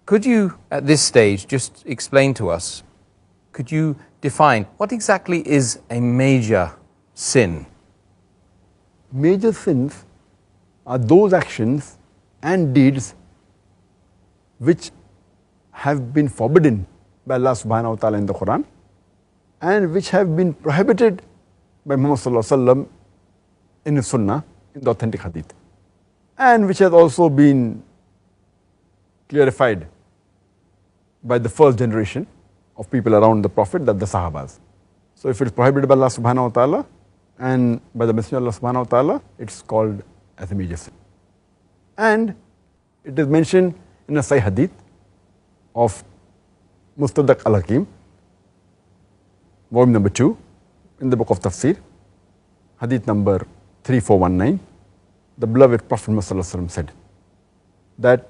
Could you, at this stage, just explain to us, could you define what exactly is a major sin? Major sins are those actions and deeds which have been forbidden by Allah subhanahu wa ta'ala in the Quran and which have been prohibited by Muhammad sallallahu alaihi wasallam in the Sunnah, in the authentic hadith, and which has also been clarified by the first generation of people around the Prophet, that the Sahabas. So if it is prohibited by Allah subhanahu wa ta'ala and by the Messenger of Allah subhanahu wa ta'ala, it's called as a major sin. And it is mentioned in a Sahih hadith of Mustadrak al-Hakim, volume number 2, in the book of Tafsir, hadith number 3419, the beloved Prophet Muhammad sallallahu alaihi wasallam said that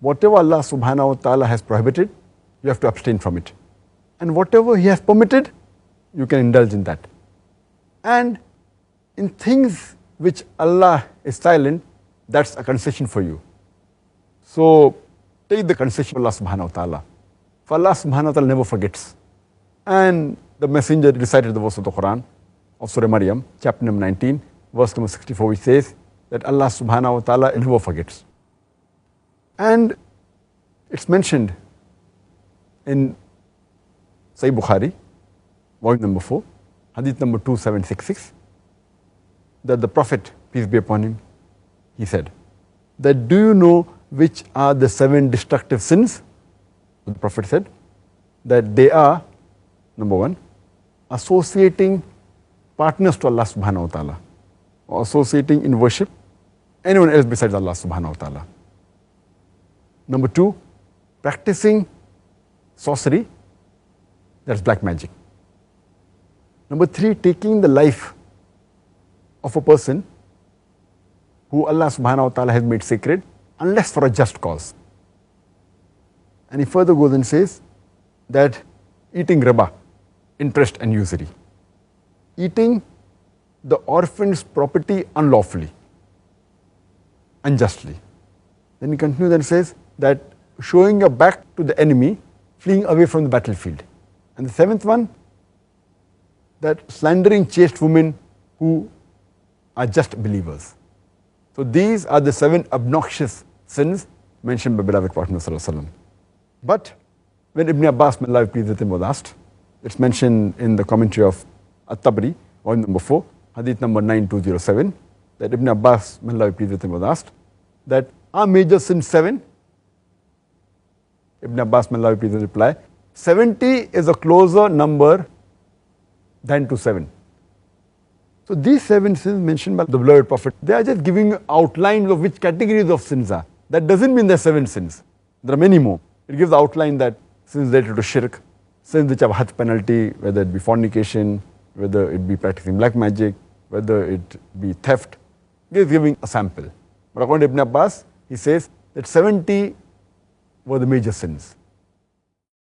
whatever Allah subhanahu wa ta'ala has prohibited, you have to abstain from it. And whatever He has permitted, you can indulge in that. And in things which Allah is silent, that's a concession for you. So take the concession of Allah subhanahu wa ta'ala. For Allah subhanahu wa ta'ala never forgets. And the Messenger recited the verse of the Quran of Surah Maryam, chapter number 19, verse number 64, which says that Allah subhanahu wa ta'ala never forgets. And it's mentioned in Sahih Bukhari, volume number 4, hadith number 2766, that the Prophet, peace be upon him, he said that, do you know which are the 7 destructive sins? The Prophet said that they are, number 1, associating partners to Allah subhanahu wa ta'ala, or associating in worship anyone else besides Allah subhanahu wa ta'ala. Number 2, practicing sorcery, that's black magic. Number 3, taking the life of a person who Allah subhanahu wa ta'ala has made sacred, unless for a just cause. And he further goes and says that eating riba, interest and usury, eating the orphan's property unlawfully, unjustly. Then he continues and says that showing your back to the enemy, fleeing away from the battlefield. And the 7th one, that slandering chaste women who are just believers. So these are the 7 obnoxious sins mentioned by beloved Prophet sallallahu alaihi wasallam. But when Ibn Abbas, may Allah be pleased with him, was asked, it's mentioned in the commentary of At-Tabari, volume number 4, hadith number 9207, that Ibn Abbas, may Allah be pleased with him, was asked that are major sins 7? Ibn Abbas, may Allah be pleased with him, reply, 70 is a closer number than to 7. So these 7 sins mentioned by the beloved Prophet, they are just giving outlines of which categories of sins are. That doesn't mean there are 7 sins. There are many more. It gives the outline that sins related to shirk, sins which have had penalty, whether it be fornication, whether it be practicing black magic, whether it be theft. He is giving a sample. But according to Ibn Abbas, he says that 70 were the major sins.